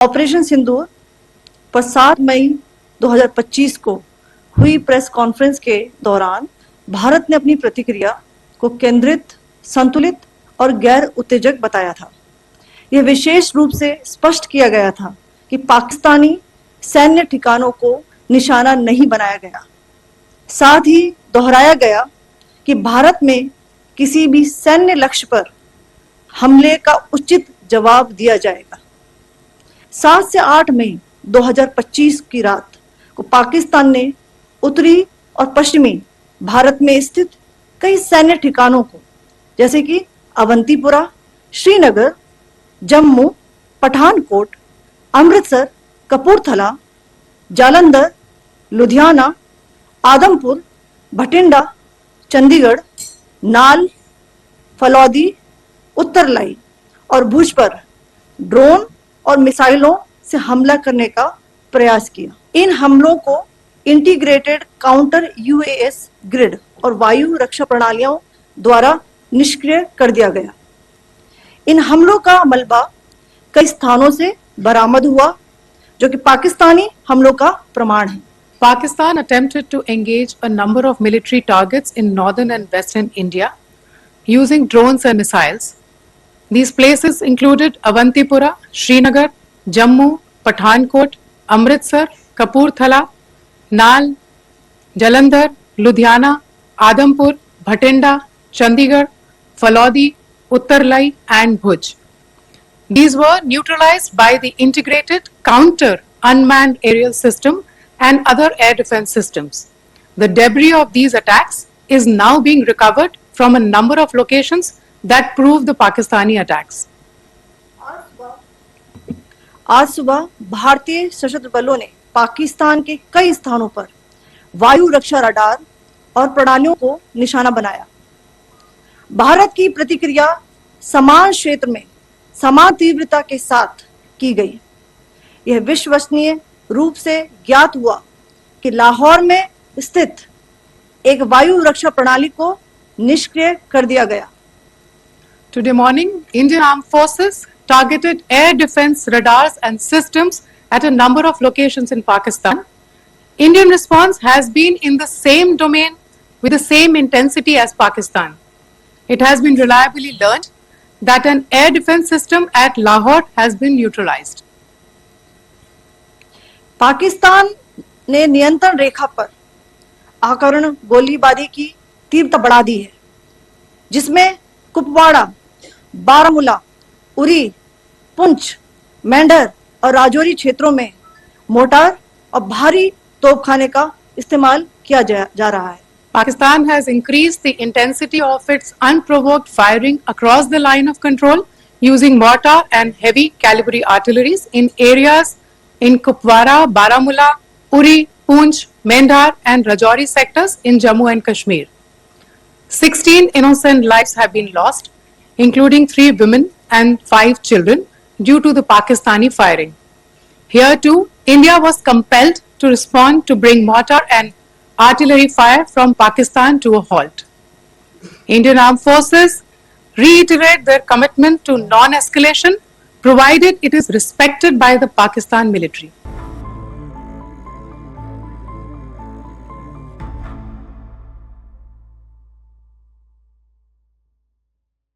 Operation सिंदूर पर 7 मई 2025 को हुई प्रेस कॉन्फ्रेंस के दौरान भारत ने अपनी प्रतिक्रिया को केंद्रित, संतुलित और गैर उत्तेजक बताया था। यह विशेष रूप से स्पष्ट किया गया था कि पाकिस्तानी सैन्य ठिकानों को निशाना नहीं बनाया गया। साथ ही दोहराया गया कि भारत में किसी भी सैन्य लक्ष्य पर हमले का उचित जवाब दिया जाएगा। 7 से 8 मई 2025 की रात को पाकिस्तान ने उत्तरी और पश्चिमी भारत में स्थित कई सैन्य ठिकानों को, जैसे कि अवंतीपुरा, श्रीनगर, जम्मू, पठानकोट, अमृतसर, कपूरथला, जालंधर, लुधियाना, आदमपुर, भटिंडा, चंडीगढ़, नाल, फलौदी, उत्तरलाई और भुज पर ड्रोन और मिसाइलों से हमला करने का प्रयास किया। इन हमलों को इंटीग्रेटेड काउंटर यूएस ग्रिड और वायु रक्षा प्रणालियों द्वारा निष्क्रिय कर दिया गया। इन हमलों का मलबा कई स्थानों से बरामद हुआ, जो कि पाकिस्तानी हमलों का प्रमाण है। Pakistan attempted to engage a number of military targets in northern and western India using drones and missiles. These places included Avantipura, Srinagar, Jammu, Pathankot, Amritsar, Kapurthala, Nal, Jalandhar, Ludhiana, Adampur, Bhatinda, Chandigarh, Falodi, Uttarlai and Bhuj. These were neutralized by the integrated counter unmanned aerial system and other air defense systems. The debris of these attacks is now being recovered from a number of locations that prove the Pakistani attacks. आज सुबह भारतीय सशस्त्र बलों ने पाकिस्तान के कई स्थानों पर वायु रक्षा रडार और प्रणालियों को निशाना बनाया। भारत की प्रतिक्रिया समान क्षेत्र में समान तीव्रता के साथ की गई। यह विश्वसनीय रूप से ज्ञात हुआ कि लाहौर में स्थित एक वायु रक्षा प्रणाली को निष्क्रिय कर दिया गया। Today morning, Indian Armed Forces targeted air defense radars and systems at a number of locations in Pakistan. Indian response has been in the same domain with the same intensity as Pakistan. It has been reliably learned that an air defense system at Lahore has been neutralized. Pakistan ने नियंत्रण रेखा पर आकरण गोलीबारी की तीव्रता बढ़ा दी है, जिसमें कुपवाड़ा, बारामूला, उरी, पुंछ, मेंढर और राजौरी क्षेत्रों में मोर्टार और भारी तोपखाने का इस्तेमाल किया जा रहा है। Pakistan has increased the intensity of its unprovoked firing across the line of control using mortar and heavy calibre artilleries in areas in Kupwara, Baramulla, Uri, Poonch, Mendhar and Rajouri sectors in Jammu and Kashmir. 16 innocent lives have been lost, including 3 women and 5 children due to the Pakistani firing. Here too, India was compelled to respond to bring mortar and artillery fire from Pakistan to a halt. Indian Armed Forces reiterate their commitment to non-escalation provided it is respected by the Pakistan military.